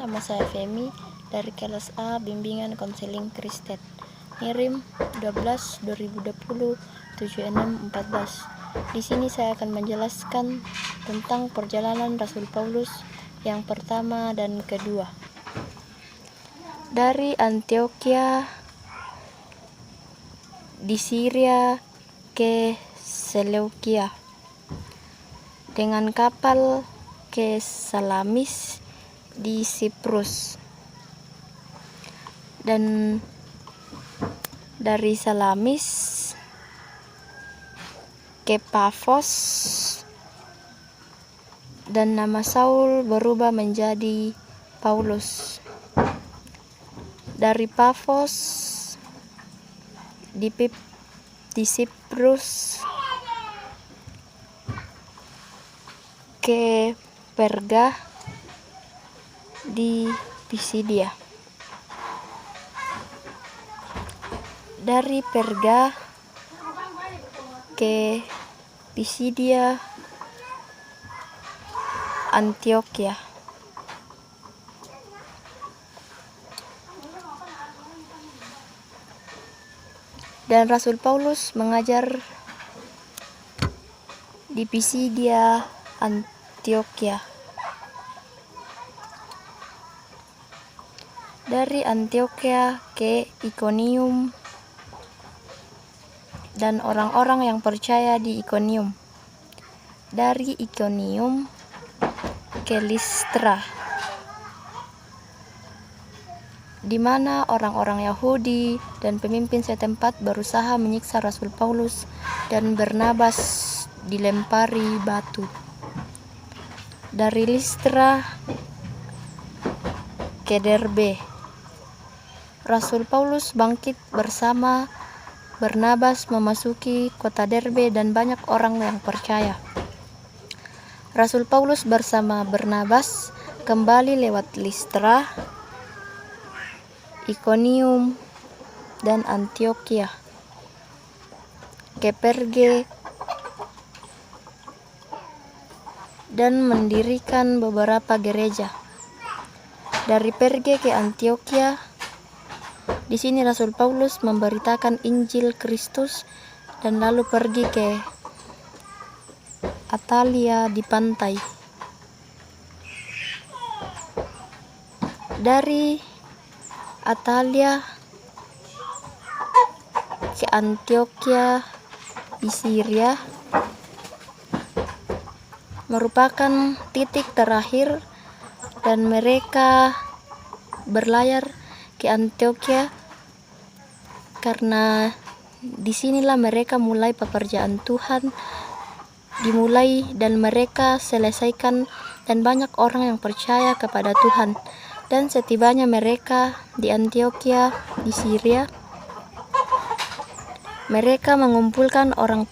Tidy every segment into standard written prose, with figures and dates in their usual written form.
nama saya Femi dari kelas A Bimbingan Konseling Kristen. Ngirim 12/2020 7614. Di sini saya akan menjelaskan tentang perjalanan Rasul Paulus yang pertama dan kedua. Dari Antiokhia di Syria ke Seleukia dengan kapal ke Salamis di Siprus, dan dari Salamis ke Pafos, dan nama Saul berubah menjadi Paulus. Dari Pafos di Siprus ke Perga di Pisidia. Dari Perga ke Pisidia, Antiokhia. Dan Rasul Paulus mengajar di Pisidia, Antiokhia. Dari Antiokhia ke Ikonium dan orang-orang yang percaya di Ikonium. Dari Ikonium ke Listra, di mana orang-orang Yahudi dan pemimpin setempat berusaha menyiksa Rasul Paulus dan Barnabas dilempari batu. Dari Listra ke Derbe, Rasul Paulus bangkit bersama Barnabas memasuki kota Derbe dan banyak orang yang percaya. Rasul Paulus bersama Barnabas kembali lewat Listra, Ikonium, dan Antiokhia ke Perge dan mendirikan beberapa gereja. Dari Perge ke Antiokhia, di sini Rasul Paulus memberitakan Injil Kristus dan lalu pergi ke Atalia di pantai. Dari Atalia ke Antiokhia di Syria merupakan titik terakhir, dan mereka berlayar ke Antiokhia karena disinilah mereka mulai pekerjaan Tuhan dimulai dan mereka selesaikan, dan banyak orang yang percaya kepada Tuhan. Dan setibanya mereka di Antiokhia di Syria, mereka mengumpulkan orang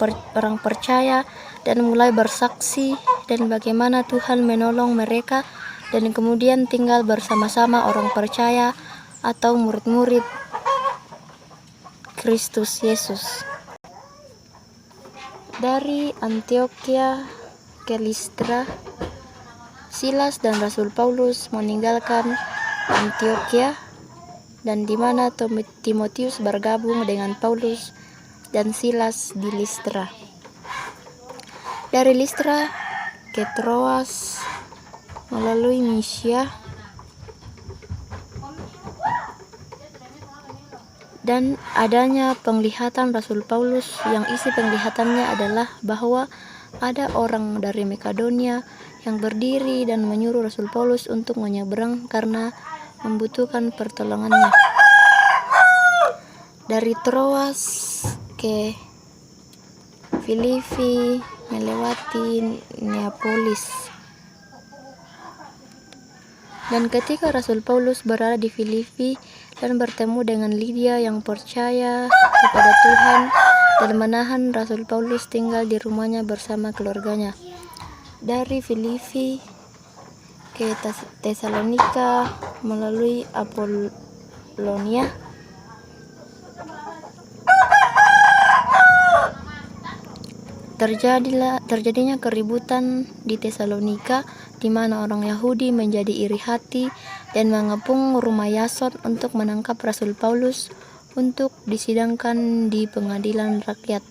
percaya dan mulai bersaksi dan bagaimana Tuhan menolong mereka, dan kemudian tinggal bersama-sama orang percaya atau murid-murid Kristus Yesus. Dari Antiokhia ke Listra, Silas dan Rasul Paulus meninggalkan Antiokhia, dan di mana Timotius bergabung dengan Paulus dan Silas di Listra. Dari Listra ke Troas melalui Misia, dan adanya penglihatan Rasul Paulus yang isi penglihatannya adalah bahwa ada orang dari Makedonia yang berdiri dan menyuruh Rasul Paulus untuk menyeberang karena membutuhkan pertolongannya. Dari Troas ke Filipi melewati Neapolis. Dan ketika Rasul Paulus berada di Filipi dan bertemu dengan Lydia yang percaya kepada Tuhan dan menahan Rasul Paulus tinggal di rumahnya bersama keluarganya. Dari Filipi ke Tesalonika melalui Apolonia, terjadinya keributan di Tesalonika di mana orang Yahudi menjadi iri hati dan mengepung rumah Yason untuk menangkap Rasul Paulus untuk disidangkan di pengadilan rakyat.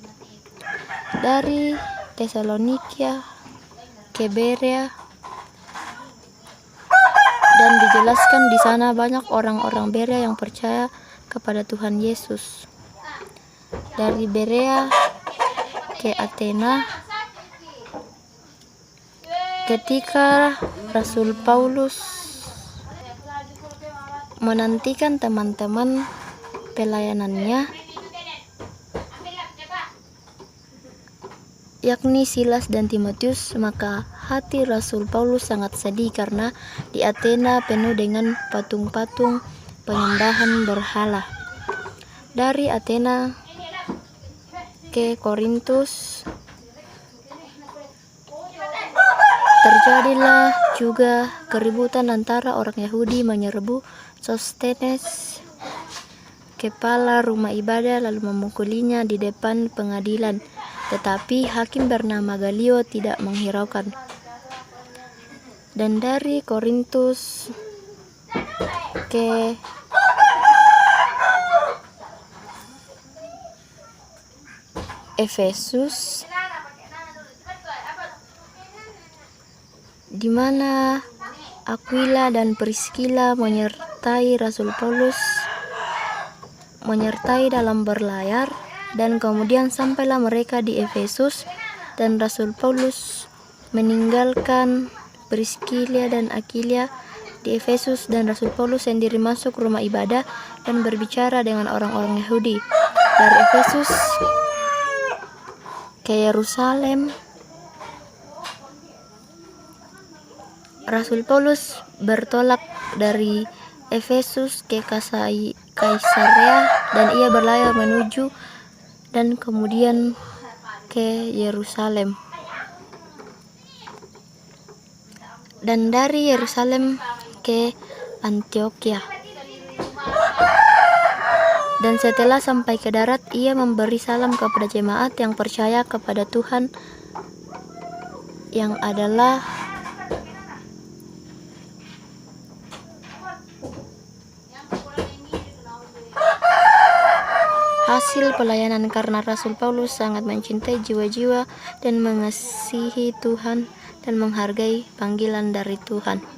Dari Tesalonika ke Berea, dan dijelaskan di sana banyak orang-orang Berea yang percaya kepada Tuhan Yesus. Dari Berea ke Athena, ketika Rasul Paulus menantikan teman-teman pelayanannya, yakni Silas dan Timotius, maka hati Rasul Paulus sangat sedih karena di Athena penuh dengan patung-patung penyembahan berhala. Dari Athena ke Korintus, terjadilah juga keributan antara orang Yahudi menyerbu Sostenes, kepala rumah ibadah, lalu memukulinya di depan pengadilan. Tetapi hakim bernama Galio tidak menghiraukan. Dan dari Korintus ke Efesus, di mana Aquila dan Priscilla menyertai Rasul Paulus dalam berlayar, dan kemudian sampailah mereka di Efesus, dan Rasul Paulus meninggalkan Priscilla dan Aquila di Efesus, dan Rasul Paulus sendiri masuk rumah ibadah dan berbicara dengan orang-orang Yahudi. Dari Efesus ke Yerusalem, Rasul Paulus bertolak dari Efesus ke Kaisarea, dan ia berlayar menuju dan kemudian ke Yerusalem. Dan dari Yerusalem ke Antioquia. Dan setelah sampai ke darat, ia memberi salam kepada jemaat yang percaya kepada Tuhan, yang adalah hasil pelayanan, karena Rasul Paulus sangat mencintai jiwa-jiwa dan mengasihi Tuhan dan menghargai panggilan dari Tuhan.